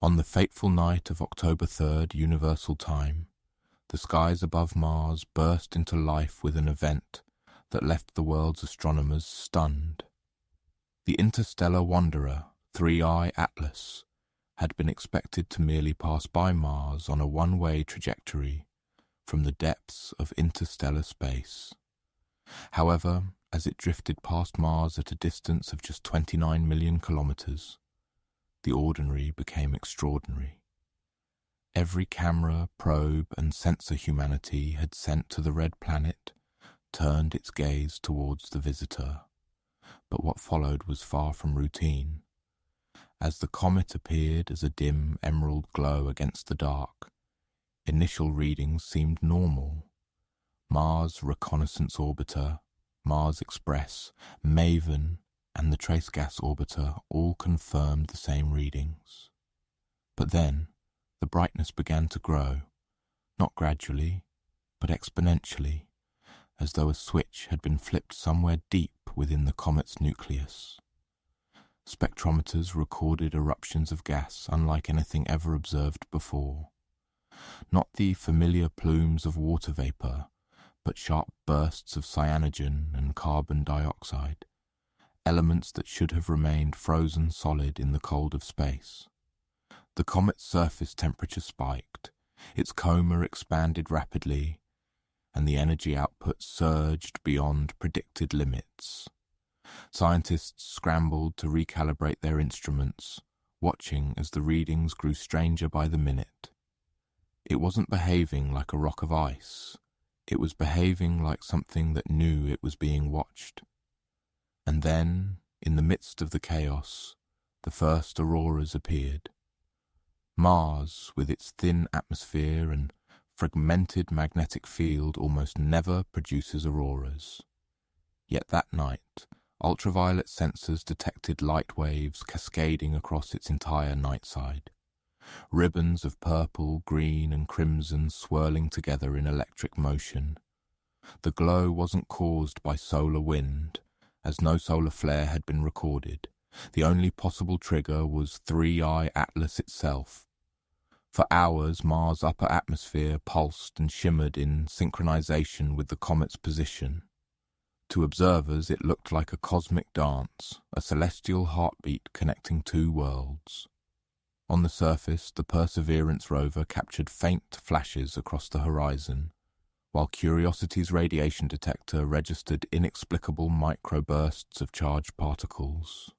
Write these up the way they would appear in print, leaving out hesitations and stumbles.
On the fateful night of October 3rd, Universal Time, the skies above Mars burst into life with an event that left the world's astronomers stunned. The interstellar wanderer, 3I Atlas, had been expected to merely pass by Mars on a one-way trajectory from the depths of interstellar space. However, as it drifted past Mars at a distance of just 29 million kilometers, the ordinary became extraordinary. Every camera, probe, and sensor humanity had sent to the red planet turned its gaze towards the visitor. But what followed was far from routine. As the comet appeared as a dim emerald glow against the dark, initial readings seemed normal. Mars Reconnaissance Orbiter, Mars Express, MAVEN, and the Trace Gas Orbiter all confirmed the same readings. But then, the brightness began to grow, not gradually, but exponentially, as though a switch had been flipped somewhere deep within the comet's nucleus. Spectrometers recorded eruptions of gas unlike anything ever observed before. Not the familiar plumes of water vapor, but sharp bursts of cyanogen and carbon dioxide, elements that should have remained frozen solid in the cold of space. The comet's surface temperature spiked, its coma expanded rapidly, and the energy output surged beyond predicted limits. Scientists scrambled to recalibrate their instruments, watching as the readings grew stranger by the minute. It wasn't behaving like a rock of ice. It was behaving like something that knew it was being watched. And then, in the midst of the chaos, the first auroras appeared. Mars, with its thin atmosphere and fragmented magnetic field, almost never produces auroras. Yet that night, ultraviolet sensors detected light waves cascading across its entire night side. Ribbons of purple, green, and crimson swirling together in electric motion. The glow wasn't caused by solar wind, as no solar flare had been recorded. The only possible trigger was 3I Atlas itself. For hours, Mars' upper atmosphere pulsed and shimmered in synchronization with the comet's position. To observers, it looked like a cosmic dance, a celestial heartbeat connecting two worlds. On the surface, the Perseverance rover captured faint flashes across the horizon, while Curiosity's radiation detector registered inexplicable microbursts of charged particles.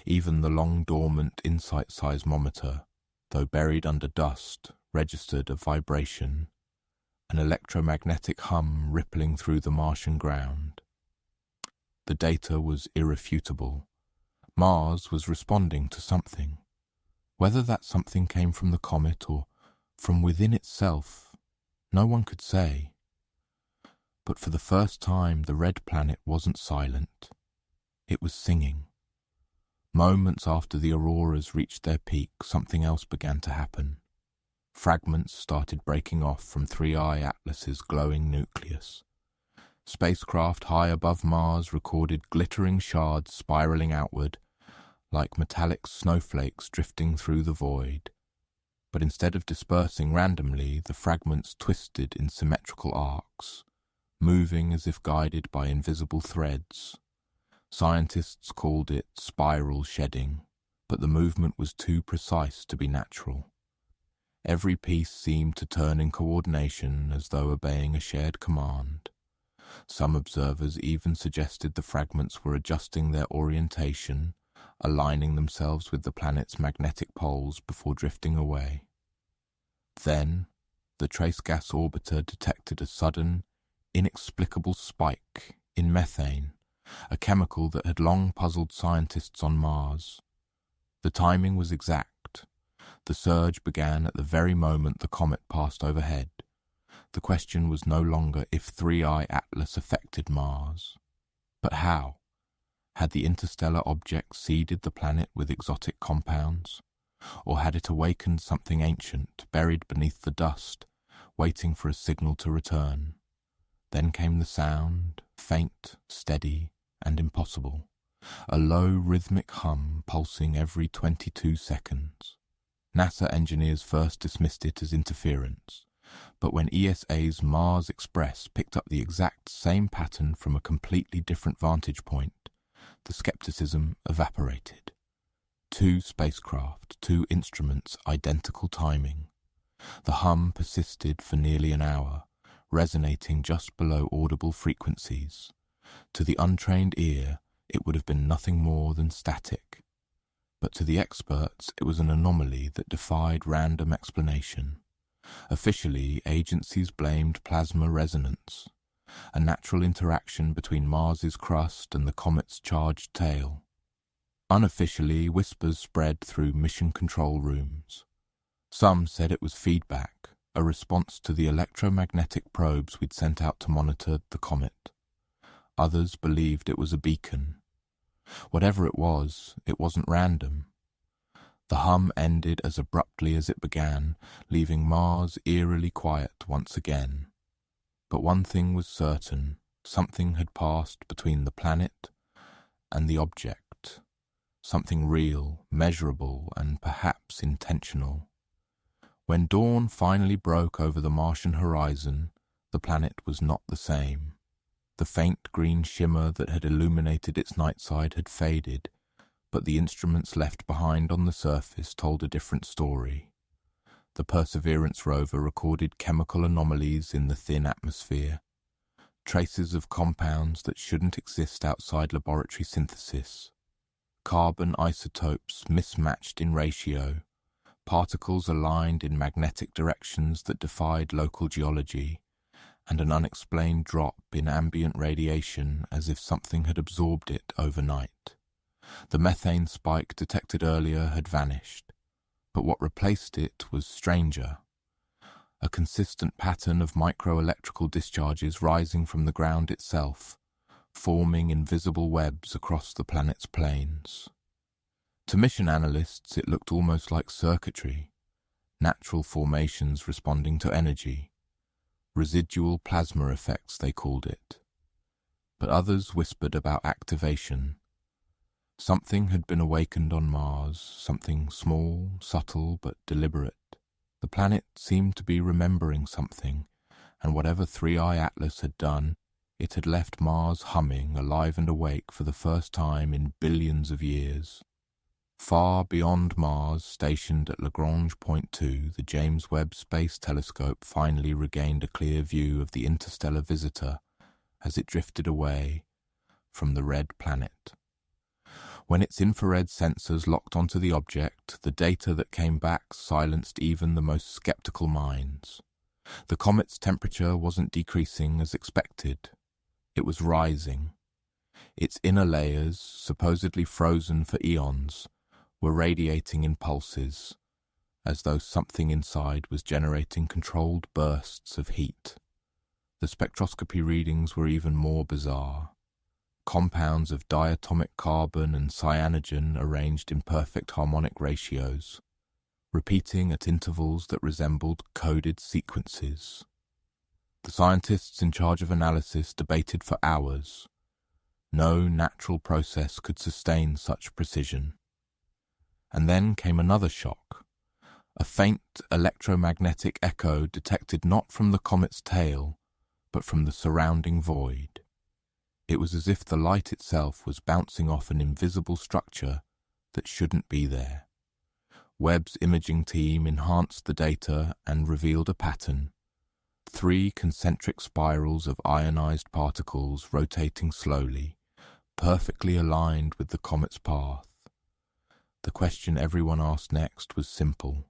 Even the long-dormant InSight seismometer, though buried under dust, registered a vibration, an electromagnetic hum rippling through the Martian ground. The data was irrefutable. Mars was responding to something. Whether that something came from the comet or from within itself, no one could say. But for the first time, the red planet wasn't silent. It was singing. Moments after the auroras reached their peak, something else began to happen. Fragments started breaking off from 3I Atlas's glowing nucleus. Spacecraft high above Mars recorded glittering shards spiraling outward, like metallic snowflakes drifting through the void. But instead of dispersing randomly, the fragments twisted in symmetrical arcs, moving as if guided by invisible threads. Scientists called it spiral shedding, but the movement was too precise to be natural. Every piece seemed to turn in coordination as though obeying a shared command. Some observers even suggested the fragments were adjusting their orientation, aligning themselves with the planet's magnetic poles before drifting away. Then, the Trace Gas Orbiter detected a sudden, inexplicable spike in methane, a chemical that had long puzzled scientists on Mars. The timing was exact. The surge began at the very moment the comet passed overhead. The question was no longer if 3I Atlas affected Mars, but how. Had the interstellar object seeded the planet with exotic compounds? Or had it awakened something ancient, buried beneath the dust, waiting for a signal to return? Then came the sound, faint, steady, and impossible, a low rhythmic hum pulsing every 22 seconds. NASA engineers first dismissed it as interference, but when ESA's Mars Express picked up the exact same pattern from a completely different vantage point, the skepticism evaporated. 2 spacecraft, 2 instruments, identical timing. The hum persisted for nearly an hour, resonating just below audible frequencies. To the untrained ear, it would have been nothing more than static. But to the experts, it was an anomaly that defied random explanation. Officially, agencies blamed plasma resonance, a natural interaction between Mars's crust and the comet's charged tail. Unofficially, whispers spread through mission control rooms. Some said it was feedback, a response to the electromagnetic probes we'd sent out to monitor the comet. Others believed it was a beacon. Whatever it wasn't random. The hum ended as abruptly as it began, leaving Mars eerily quiet once again. But one thing was certain, something had passed between the planet and the object. Something real, measurable, and perhaps intentional. When dawn finally broke over the Martian horizon, the planet was not the same. The faint green shimmer that had illuminated its night side had faded, but the instruments left behind on the surface told a different story. The Perseverance rover recorded chemical anomalies in the thin atmosphere, traces of compounds that shouldn't exist outside laboratory synthesis, carbon isotopes mismatched in ratio, particles aligned in magnetic directions that defied local geology, and an unexplained drop in ambient radiation as if something had absorbed it overnight. The methane spike detected earlier had vanished, but what replaced it was stranger. A consistent pattern of microelectrical discharges rising from the ground itself, forming invisible webs across the planet's plains. To mission analysts, it looked almost like circuitry, natural formations responding to energy. Residual plasma effects, they called it. But others whispered about activation. Something had been awakened on Mars, something small, subtle, but deliberate. The planet seemed to be remembering something, and whatever 3i Atlas had done, it had left Mars humming, alive and awake for the first time in billions of years. Far beyond Mars, stationed at Lagrange Point 2, the James Webb Space Telescope finally regained a clear view of the interstellar visitor as it drifted away from the red planet. When its infrared sensors locked onto the object, the data that came back silenced even the most skeptical minds. The comet's temperature wasn't decreasing as expected. It was rising. Its inner layers, supposedly frozen for eons, were radiating in pulses, as though something inside was generating controlled bursts of heat. The spectroscopy readings were even more bizarre. Compounds of diatomic carbon and cyanogen arranged in perfect harmonic ratios, repeating at intervals that resembled coded sequences. The scientists in charge of analysis debated for hours. No natural process could sustain such precision. And then came another shock. A faint electromagnetic echo detected not from the comet's tail, but from the surrounding void. It was as if the light itself was bouncing off an invisible structure that shouldn't be there. Webb's imaging team enhanced the data and revealed a pattern. 3 concentric spirals of ionized particles rotating slowly, perfectly aligned with the comet's path. The question everyone asked next was simple.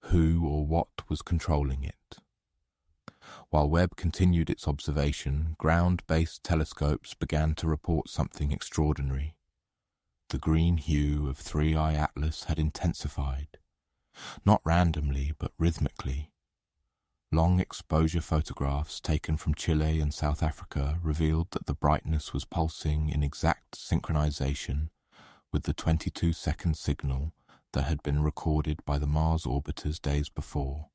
Who or what was controlling it? While Webb continued its observation, ground-based telescopes began to report something extraordinary. The green hue of 3i Atlas had intensified, not randomly but rhythmically. Long exposure photographs taken from Chile and South Africa revealed that the brightness was pulsing in exact synchronization with the 22-second signal that had been recorded by the Mars orbiters days before.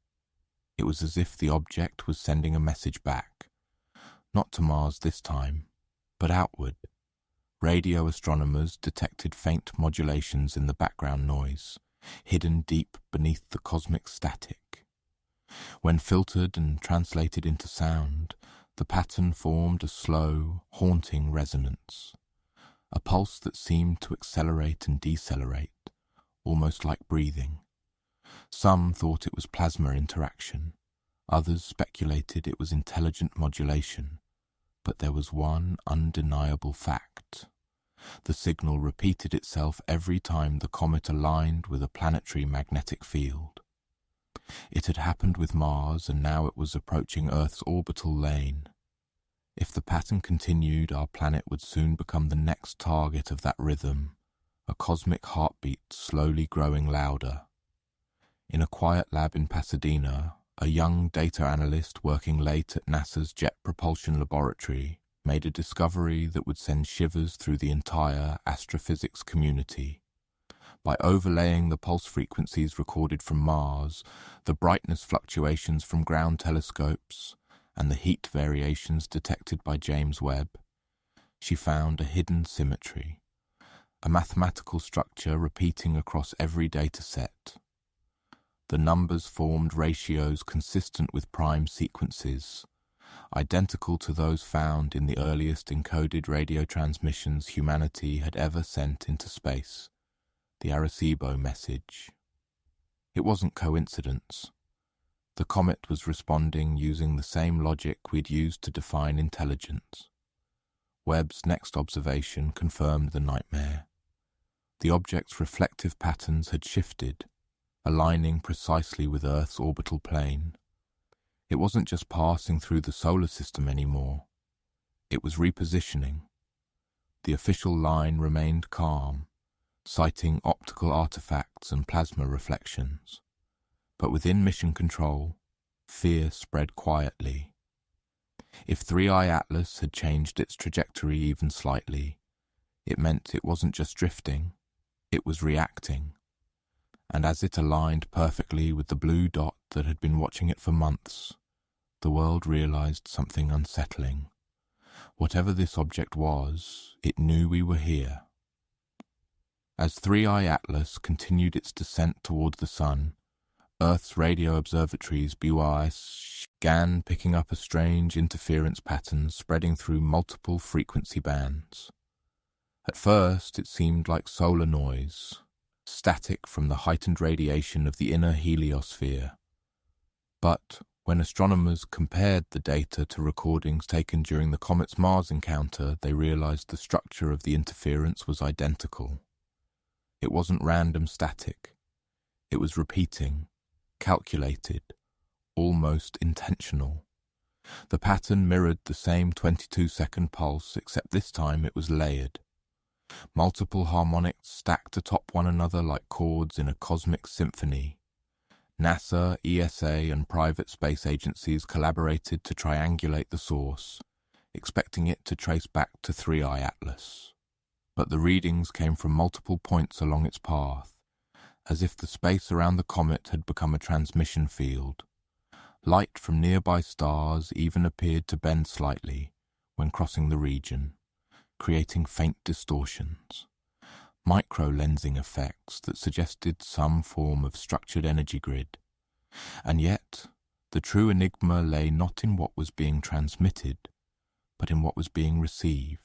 It was as if the object was sending a message back, not to Mars this time, but outward. Radio astronomers detected faint modulations in the background noise, hidden deep beneath the cosmic static. When filtered and translated into sound, the pattern formed a slow, haunting resonance, a pulse that seemed to accelerate and decelerate, almost like breathing. Some thought it was plasma interaction, others speculated it was intelligent modulation, but there was one undeniable fact. The signal repeated itself every time the comet aligned with a planetary magnetic field. It had happened with Mars, and now it was approaching Earth's orbital lane. If the pattern continued, our planet would soon become the next target of that rhythm, a cosmic heartbeat slowly growing louder. In a quiet lab in Pasadena, a young data analyst working late at NASA's Jet Propulsion Laboratory made a discovery that would send shivers through the entire astrophysics community. By overlaying the pulse frequencies recorded from Mars, the brightness fluctuations from ground telescopes, and the heat variations detected by James Webb, she found a hidden symmetry, a mathematical structure repeating across every data set. The numbers formed ratios consistent with prime sequences, identical to those found in the earliest encoded radio transmissions humanity had ever sent into space, the Arecibo message. It wasn't coincidence. The comet was responding using the same logic we'd used to define intelligence. Webb's next observation confirmed the nightmare. The object's reflective patterns had shifted, aligning precisely with Earth's orbital plane. It wasn't just passing through the solar system anymore. It was repositioning. The official line remained calm, citing optical artifacts and plasma reflections. But within mission control, fear spread quietly. If 3i Atlas had changed its trajectory even slightly, it meant it wasn't just drifting, it was reacting. And as it aligned perfectly with the blue dot that had been watching it for months, the world realized something unsettling. Whatever this object was, it knew we were here. As 3i Atlas continued its descent towards the sun, Earth's radio observatories began picking up a strange interference pattern spreading through multiple frequency bands. At first, it seemed like solar noise, static from the heightened radiation of the inner heliosphere. But when astronomers compared the data to recordings taken during the comet's Mars encounter, they realized the structure of the interference was identical. It wasn't random static. It was repeating, calculated, almost intentional. The pattern mirrored the same 22-second pulse, except this time it was layered. Multiple harmonics stacked atop one another like chords in a cosmic symphony. NASA, ESA, and private space agencies collaborated to triangulate the source, expecting it to trace back to 3i Atlas. But the readings came from multiple points along its path, as if the space around the comet had become a transmission field. Light from nearby stars even appeared to bend slightly when crossing the region, creating faint distortions, micro-lensing effects that suggested some form of structured energy grid. And yet, the true enigma lay not in what was being transmitted, but in what was being received.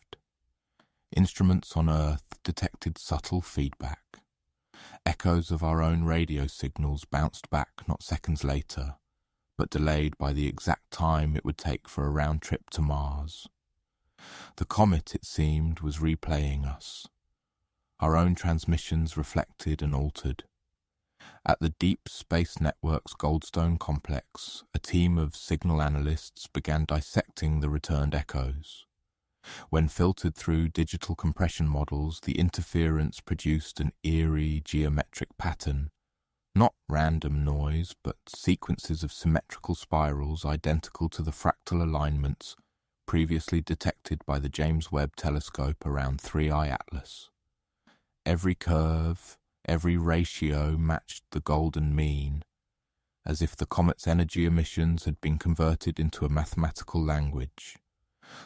Instruments on Earth detected subtle feedback. Echoes of our own radio signals bounced back not seconds later, but delayed by the exact time it would take for a round trip to Mars. The comet, it seemed, was replaying us. Our own transmissions reflected and altered. At the Deep Space Network's Goldstone complex, a team of signal analysts began dissecting the returned echoes. When filtered through digital compression models, the interference produced an eerie geometric pattern, not random noise, but sequences of symmetrical spirals identical to the fractal alignments previously detected by the James Webb telescope around 3i Atlas. Every curve, every ratio matched the golden mean, as if the comet's energy emissions had been converted into a mathematical language.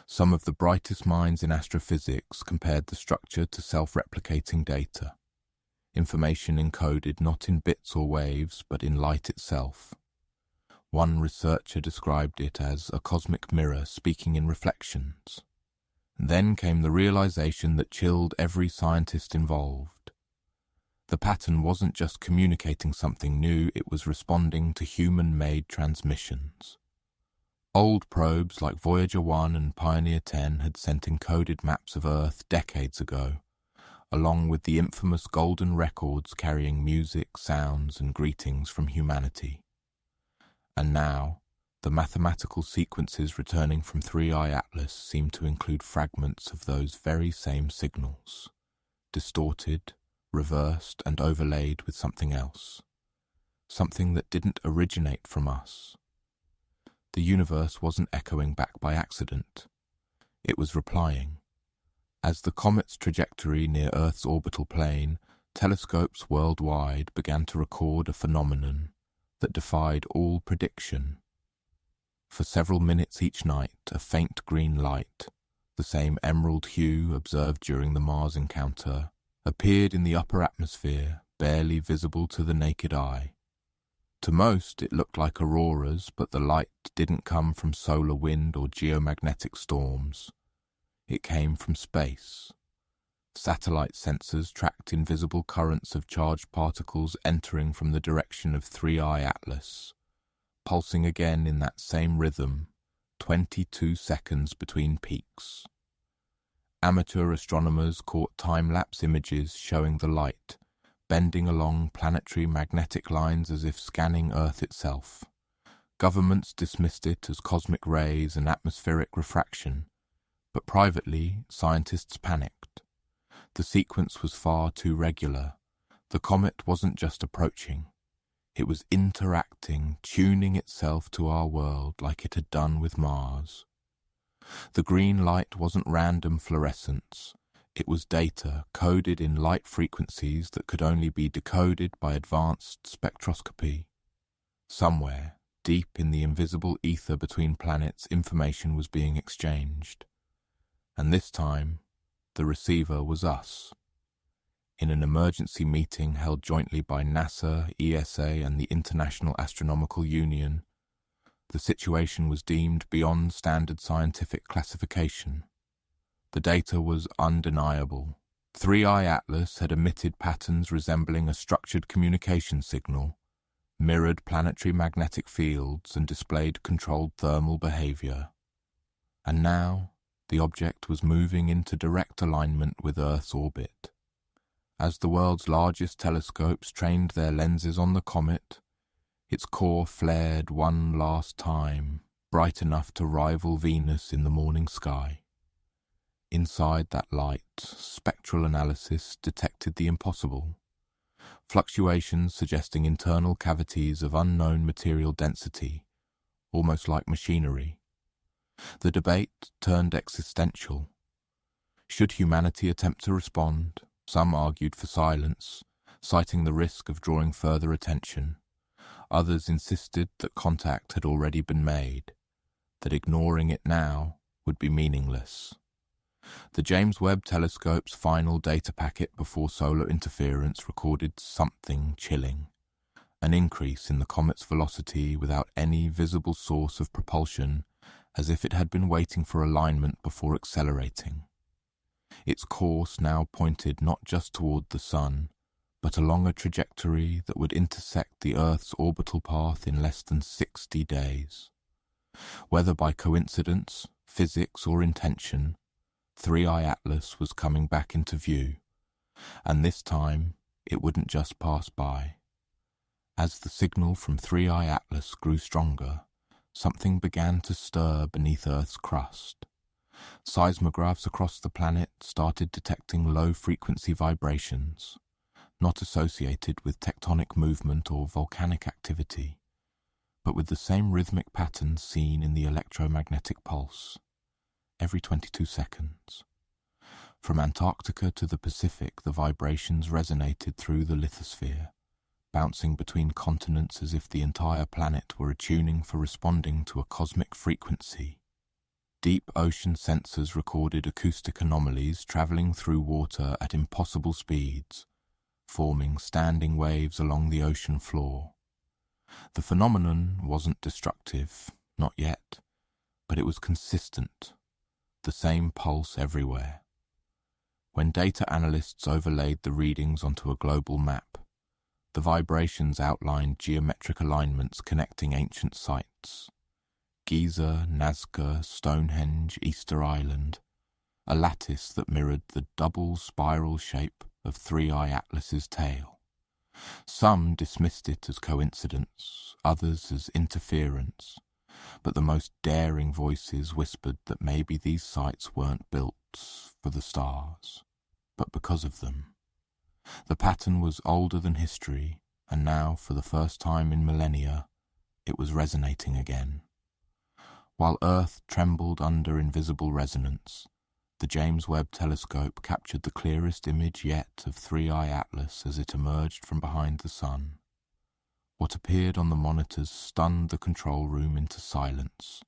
Some of the brightest minds in astrophysics compared the structure to self-replicating data. information encoded not in bits or waves but in light itself. One researcher described it as a cosmic mirror speaking in reflections. Then came the realization that chilled every scientist involved. The pattern wasn't just communicating something new, it was responding to human-made transmissions. Old probes like Voyager 1 and Pioneer 10 had sent encoded maps of Earth decades ago, along with the infamous golden records carrying music, sounds, and greetings from humanity. And now, the mathematical sequences returning from 3i Atlas seemed to include fragments of those very same signals, distorted, reversed, and overlaid with something else, something that didn't originate from us. The universe wasn't echoing back by accident. It was replying. As the comet's trajectory near Earth's orbital plane, telescopes worldwide began to record a phenomenon that defied all prediction. For several minutes each night, a faint green light, the same emerald hue observed during the Mars encounter, appeared in the upper atmosphere, barely visible to the naked eye. To most, it looked like auroras, but the light didn't come from solar wind or geomagnetic storms. It came from space. Satellite sensors tracked invisible currents of charged particles entering from the direction of 3i Atlas, pulsing again in that same rhythm, 22 seconds between peaks. Amateur astronomers caught time-lapse images showing the light, bending along planetary magnetic lines as if scanning Earth itself. Governments dismissed it as cosmic rays and atmospheric refraction, but privately, scientists panicked. The sequence was far too regular. The comet wasn't just approaching. It was interacting, tuning itself to our world like it had done with Mars. The green light wasn't random fluorescence. It was data coded in light frequencies that could only be decoded by advanced spectroscopy. Somewhere, deep in the invisible ether between planets, information was being exchanged. And this time, the receiver was us. In an emergency meeting held jointly by NASA, ESA, and the International Astronomical Union, the situation was deemed beyond standard scientific classification. The data was undeniable. 3i Atlas had emitted patterns resembling a structured communication signal, mirrored planetary magnetic fields, and displayed controlled thermal behavior. And now, the object was moving into direct alignment with Earth's orbit. As the world's largest telescopes trained their lenses on the comet, its core flared one last time, bright enough to rival Venus in the morning sky. Inside that light, spectral analysis detected the impossible. Fluctuations suggesting internal cavities of unknown material density, almost like machinery. The debate turned existential. Should humanity attempt to respond? Some argued for silence, citing the risk of drawing further attention. Others insisted that contact had already been made, that ignoring it now would be meaningless. The James Webb Telescope's final data packet before solar interference recorded something chilling, an increase in the comet's velocity without any visible source of propulsion, as if it had been waiting for alignment before accelerating. Its course now pointed not just toward the Sun, but along a trajectory that would intersect the Earth's orbital path in less than 60 days. Whether by coincidence, physics, or intention, 3i Atlas was coming back into view, and this time it wouldn't just pass by. As the signal from 3i Atlas grew stronger, something began to stir beneath Earth's crust. Seismographs across the planet started detecting low-frequency vibrations, not associated with tectonic movement or volcanic activity, but with the same rhythmic patterns seen in the electromagnetic pulse, every 22 seconds. From Antarctica to the Pacific, the vibrations resonated through the lithosphere, bouncing between continents as if the entire planet were attuning for responding to a cosmic frequency. Deep ocean sensors recorded acoustic anomalies traveling through water at impossible speeds, forming standing waves along the ocean floor. The phenomenon wasn't destructive, not yet, but it was consistent, the same pulse everywhere. When data analysts overlaid the readings onto a global map, the vibrations outlined geometric alignments connecting ancient sites: Giza, Nazca, Stonehenge, Easter Island, a lattice that mirrored the double spiral shape of Three-Eye Atlas's tail. Some dismissed it as coincidence, others as interference, but the most daring voices whispered that maybe these sites weren't built for the stars, but because of them. The pattern was older than history, and now, for the first time in millennia, it was resonating again. While Earth trembled under invisible resonance, the James Webb telescope captured the clearest image yet of Three-Eye Atlas as it emerged from behind the sun. What appeared on the monitors stunned the control room into silence.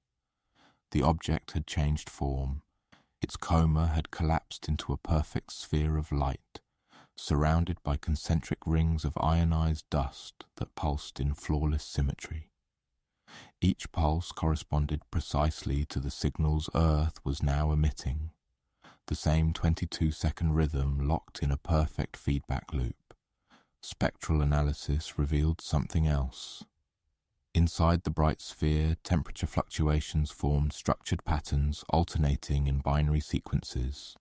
The object had changed form. Its coma had collapsed into a perfect sphere of light, surrounded by concentric rings of ionized dust that pulsed in flawless symmetry. Each pulse corresponded precisely to the signals Earth was now emitting, the same 22-second rhythm locked in a perfect feedback loop. Spectral analysis revealed something else. Inside the bright sphere, temperature fluctuations formed structured patterns alternating in binary sequences.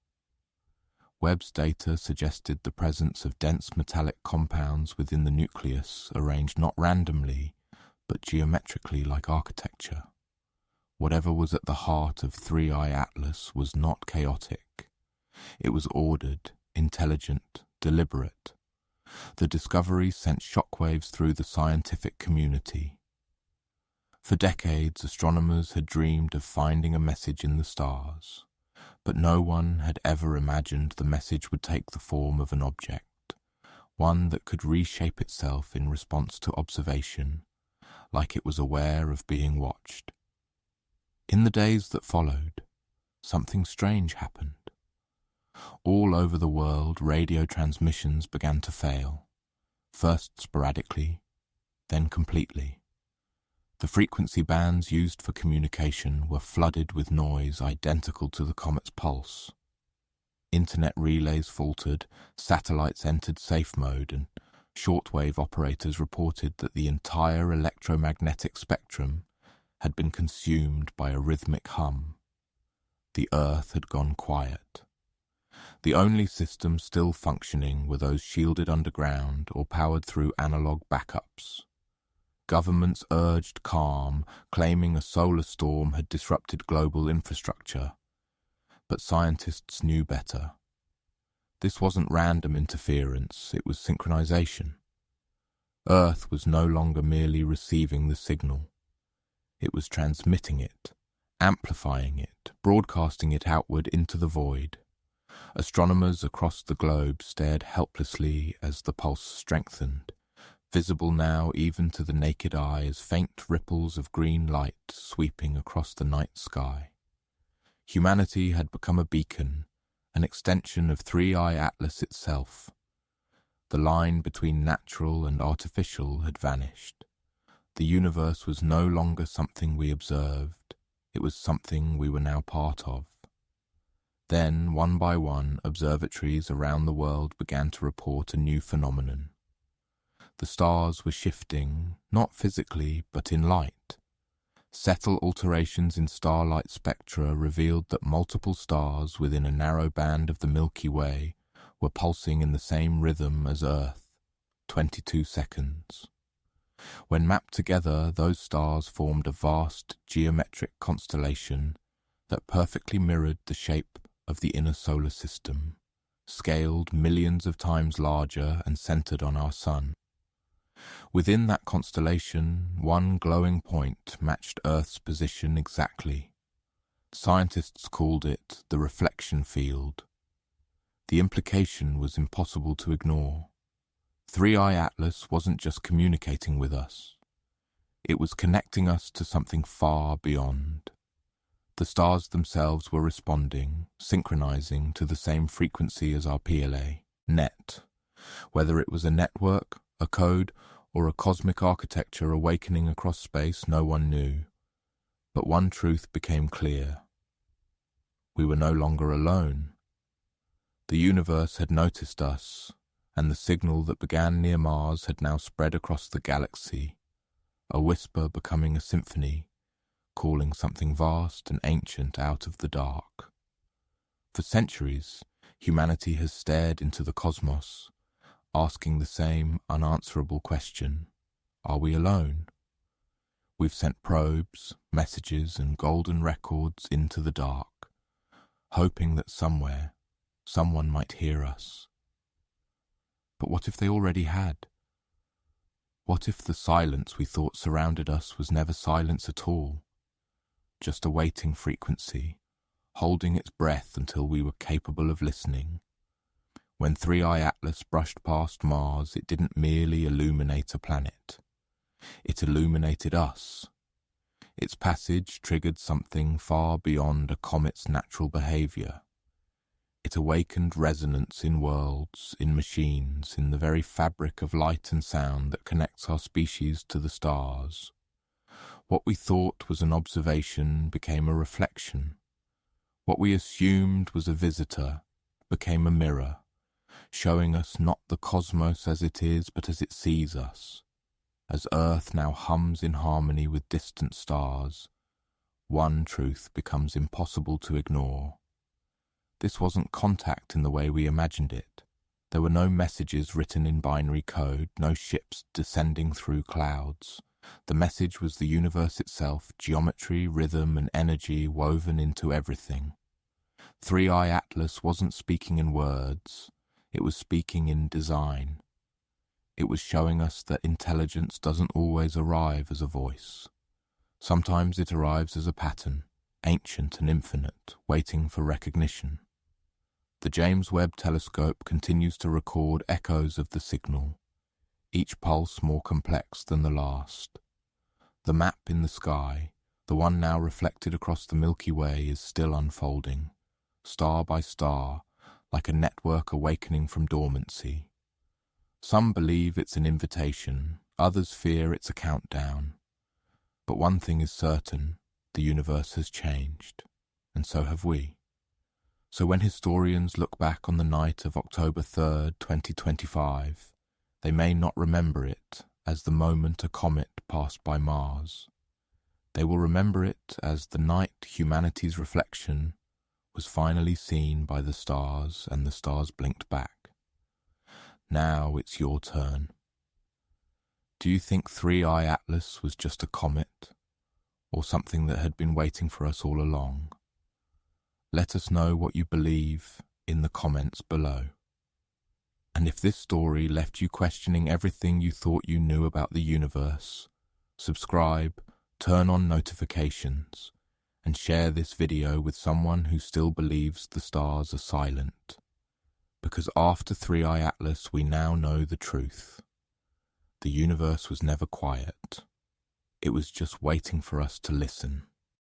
Webb's data suggested the presence of dense metallic compounds within the nucleus, arranged not randomly, but geometrically like architecture. Whatever was at the heart of Three-Eye Atlas was not chaotic. It was ordered, intelligent, deliberate. The discovery sent shockwaves through the scientific community. For decades, astronomers had dreamed of finding a message in the stars, but no one had ever imagined the message would take the form of an object, one that could reshape itself in response to observation, like it was aware of being watched. In the days that followed, something strange happened. All over the world, radio transmissions began to fail, first sporadically, then completely. The frequency bands used for communication were flooded with noise identical to the comet's pulse. Internet relays faltered, satellites entered safe mode, and shortwave operators reported that the entire electromagnetic spectrum had been consumed by a rhythmic hum. The Earth had gone quiet. The only systems still functioning were those shielded underground or powered through analog backups. Governments urged calm, claiming a solar storm had disrupted global infrastructure. But scientists knew better. This wasn't random interference, it was synchronization. Earth was no longer merely receiving the signal. It was transmitting it, amplifying it, broadcasting it outward into the void. Astronomers across the globe stared helplessly as the pulse strengthened, visible now even to the naked eye as faint ripples of green light sweeping across the night sky. Humanity had become a beacon, an extension of Three-Eye Atlas itself. The line between natural and artificial had vanished. The universe was no longer something we observed, it was something we were now part of. Then, one by one, observatories around the world began to report a new phenomenon. The stars were shifting, not physically, but in light. Subtle alterations in starlight spectra revealed that multiple stars within a narrow band of the Milky Way were pulsing in the same rhythm as Earth, 22 seconds. When mapped together, those stars formed a vast geometric constellation that perfectly mirrored the shape of the inner solar system, scaled millions of times larger and centered on our sun. Within that constellation, one glowing point matched Earth's position exactly. Scientists called it the reflection field. The implication was impossible to ignore. Three-Eye Atlas wasn't just communicating with us. It was connecting us to something far beyond. The stars themselves were responding, synchronizing to the same frequency as our PLA, net. Whether it was a network, a code, or a cosmic architecture awakening across space, no one knew. But one truth became clear. We were no longer alone. The universe had noticed us, and the signal that began near Mars had now spread across the galaxy, a whisper becoming a symphony, calling something vast and ancient out of the dark. For centuries, humanity has stared into the cosmos, asking the same unanswerable question: are we alone? We've sent probes, messages, and golden records into the dark, hoping that somewhere, someone might hear us. But what if they already had? What if the silence we thought surrounded us was never silence at all, just a waiting frequency, holding its breath until we were capable of listening? When 3i Atlas brushed past Mars, it didn't merely illuminate a planet. It illuminated us. Its passage triggered something far beyond a comet's natural behavior. It awakened resonance in worlds, in machines, in the very fabric of light and sound that connects our species to the stars. What we thought was an observation became a reflection. What we assumed was a visitor became a mirror, showing us not the cosmos as it is, but as it sees us. As Earth now hums in harmony with distant stars, one truth becomes impossible to ignore. This wasn't contact in the way we imagined it. There were no messages written in binary code, no ships descending through clouds. The message was the universe itself, geometry, rhythm, and energy woven into everything. 3i Atlas wasn't speaking in words, it was speaking in design. It was showing us that intelligence doesn't always arrive as a voice. Sometimes it arrives as a pattern, ancient and infinite, waiting for recognition. The James Webb telescope continues to record echoes of the signal, each pulse more complex than the last. The map in the sky, the one now reflected across the Milky Way, is still unfolding, star by star, like a network awakening from dormancy. Some believe it's an invitation, others fear it's a countdown. But one thing is certain, the universe has changed, and so have we. So when historians look back on the night of October 3rd, 2025, they may not remember it as the moment a comet passed by Mars. They will remember it as the night humanity's reflection was finally seen by the stars and the stars blinked back. Now it's your turn. Do you think 3i Atlas was just a comet, or something that had been waiting for us all along? Let us know what you believe in the comments below. And if this story left you questioning everything you thought you knew about the universe, subscribe, turn on notifications, and share this video with someone who still believes the stars are silent. Because after 3i Atlas, we now know the truth. The universe was never quiet. It was just waiting for us to listen.